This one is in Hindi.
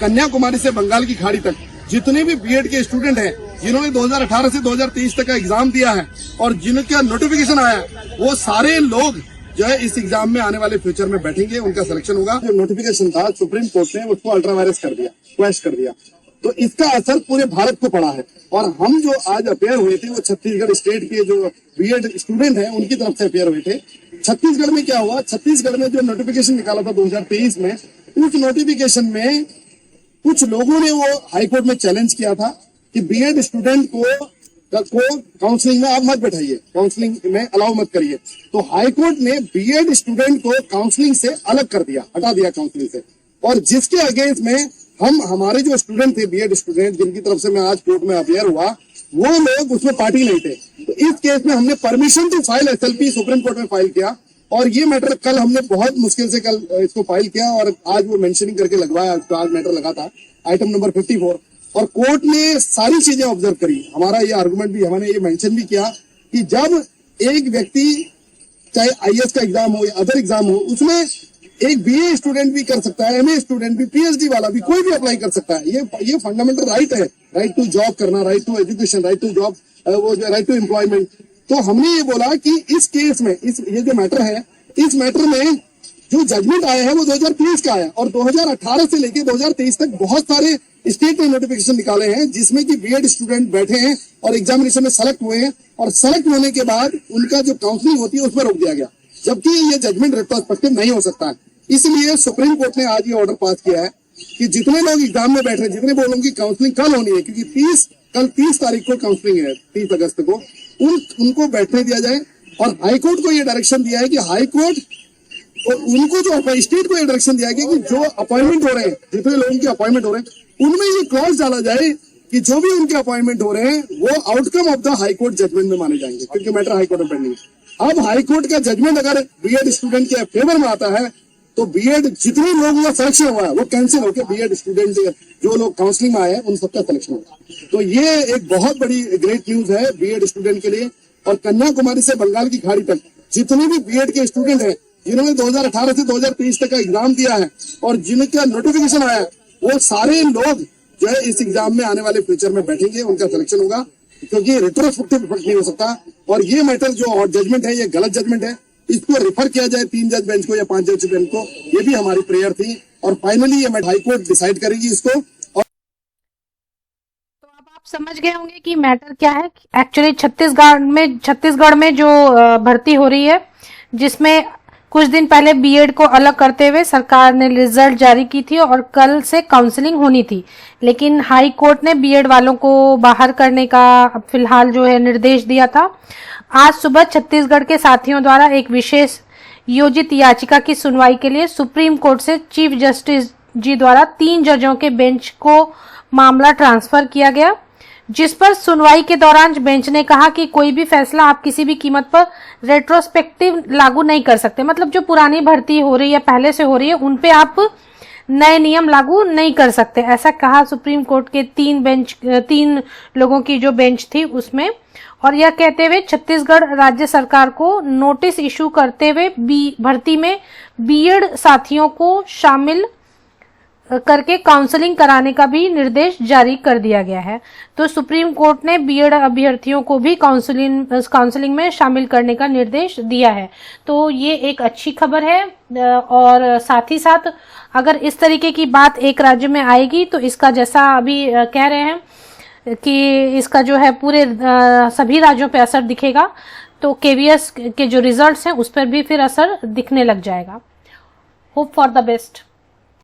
कन्याकुमारी से बंगाल की खाड़ी तक जितने भी बीएड के स्टूडेंट हैं जिन्होंने 2018 से 2023 तक का एग्जाम दिया है और जिनका नोटिफिकेशन आया वो सारे लोग जो है इस एग्जाम में आने वाले फ्यूचर में बैठेंगे, उनका सिलेक्शन होगा। जो नोटिफिकेशन था सुप्रीम कोर्ट ने उसको अल्ट्रा वायरस कर दिया, क्वैश कर दिया, तो इसका असर पूरे भारत को पड़ा है। और हम जो आज अपेयर हुए थे वो छत्तीसगढ़ स्टेट के जो बीएड स्टूडेंट हैं उनकी तरफ से अपेयर हुए थे। छत्तीसगढ़ में क्या हुआ, छत्तीसगढ़ में जो नोटिफिकेशन निकाला था 2023 में, उस नोटिफिकेशन में कुछ लोगों ने वो हाईकोर्ट में चैलेंज किया था कि बीएड स्टूडेंट को काउंसलिंग में आप मत बैठाइए, काउंसलिंग में अलाउ मत करिए। तो हाईकोर्ट ने बीएड स्टूडेंट को काउंसलिंग से अलग कर दिया, हटा दिया काउंसलिंग से। और जिसके अगेंस्ट में हमारे जो स्टूडेंट थे बीएड स्टूडेंट जिनकी तरफ से मैं आज कोर्ट में अपेयर हुआ, वो लोग उसमें पार्टी नहीं थे। तो इस केस में हमने permission to file SLP supreme court में फाइल किया और ये मैटर कल हमने बहुत मुश्किल से कल इसको फाइल किया और आज वो मेंशनिंग करके लगवाया। आज मैटर लगा था आइटम नंबर 54 और कोर्ट ने सारी चीजें ऑब्जर्व करी। हमारा ये आर्गुमेंट भी, हमने ये मेंशन भी किया कि जब एक व्यक्ति चाहे आईएएस का एग्जाम हो या अदर एग्जाम हो, उसमें एक बीए स्टूडेंट भी कर सकता है, एमए स्टूडेंट भी, पीएचडी वाला भी, कोई भी अप्लाई कर सकता है। ये फंडामेंटल राइट है, राइट टू जॉब करना, right to education, right to job, वो राइट टू एम्प्लॉयमेंट। तो हमने ये बोला कि इस केस में ये जो मैटर है, इस मैटर में जो जजमेंट आया है वो 2023 का आया और 2018 से लेके 2023 तक बहुत सारे स्टेट ने नोटिफिकेशन निकाले हैं जिसमें कि बीएड स्टूडेंट बैठे हैं और एग्जामिनेशन में सेलेक्ट हुए हैं और सेलेक्ट होने के बाद उनका जो काउंसलिंग होती है उसमें रोक दिया गया, जबकि ये जजमेंट रेट्रोस्पेक्टिव नहीं हो सकता है। इसलिए सुप्रीम कोर्ट ने आज ये ऑर्डर पास किया है कि जितने लोग एग्जाम में बैठ रहे हैं, जितने बोलों की काउंसलिंग कल होनी है, क्योंकि कल 30 तारीख को काउंसलिंग है, 30 अगस्त को, उनको बैठने दिया जाए। और हाईकोर्ट को ये डायरेक्शन दिया है कि हाईकोर्ट और उनको जो स्टेट को ये डायरेक्शन दिया गया कि जो अपॉइंटमेंट हो रहे हैं, जितने लोगों के अपॉइंटमेंट हो रहे हैं, उनमें ये क्लॉज डाला जाए कि जो भी उनके अपॉइंटमेंट हो रहे हैं वो outcome of the high court judgement में माने जाएंगे, क्योंकि मैटर हाईकोर्ट में पेंडिंग है। अब हाईकोर्ट का जजमेंट अगर बीएड स्टूडेंट के फेवर में आता है तो बीएड जितने लोगों का सिलेक्शन हुआ है वो कैंसिल होकर बीएड स्टूडेंट जो लोग काउंसलिंग में आए हैं उन सबका सिलेक्शन होगा। तो ये एक बहुत बड़ी ग्रेट न्यूज है बीएड स्टूडेंट के लिए। और कन्याकुमारी से बंगाल की खाड़ी तक जितने भी बीएड के स्टूडेंट हैं जिन्होंने 2018 से 2023 तक का एग्जाम दिया है और जिनका नोटिफिकेशन आया है, वो सारे लोग जो है इस एग्जाम में आने वाले फ्यूचर में बैठेंगे, उनका सिलेक्शन होगा, क्योंकि रेट्रोस्पेक्टिव इफेक्ट नहीं हो सकता। और ये मैटर जो जजमेंट है ये गलत जजमेंट है, इसको रिफर किया जाए 3 जज बेंच को या 5 जज बेंच को, ये भी हमारी प्रेयर थी। और फाइनली ये हाईकोर्ट डिसाइड करेगी इसको। समझ गए होंगे कि मैटर क्या है। एक्चुअली छत्तीसगढ़ में जो भर्ती हो रही है, जिसमें कुछ दिन पहले बीएड को अलग करते हुए सरकार ने रिजल्ट जारी की थी और कल से काउंसलिंग होनी थी, लेकिन हाई कोर्ट ने बीएड वालों को बाहर करने का फिलहाल जो है निर्देश दिया था। आज सुबह छत्तीसगढ़ के साथियों द्वारा एक विशेष योजित याचिका की सुनवाई के लिए सुप्रीम कोर्ट से चीफ जस्टिस जी द्वारा 3 जजों के बेंच को मामला ट्रांसफर किया गया, जिस पर सुनवाई के दौरान बेंच ने कहा कि कोई भी फैसला आप किसी भी कीमत पर रेट्रोस्पेक्टिव लागू नहीं कर सकते। मतलब जो पुरानी भर्ती हो रही है, पहले से हो रही है, उन पे आप नए नियम लागू नहीं कर सकते, ऐसा कहा सुप्रीम कोर्ट के 3 लोगों की जो बेंच थी उसमें। और यह कहते हुए छत्तीसगढ़ राज्य सरकार को नोटिस इशू करते हुए भर्ती में बीएड साथियों को शामिल करके काउंसलिंग कराने का भी निर्देश जारी कर दिया गया है। तो सुप्रीम कोर्ट ने बीएड अभ्यर्थियों को भी काउंसलिंग में शामिल करने का निर्देश दिया है। तो ये एक अच्छी खबर है। और साथ ही साथ अगर इस तरीके की बात एक राज्य में आएगी तो इसका, जैसा अभी कह रहे हैं कि इसका जो है पूरे सभी राज्यों पे असर दिखेगा, तो केवीएस के जो रिजल्ट्स हैं उस पर भी फिर असर दिखने लग जाएगा। Hope for the best.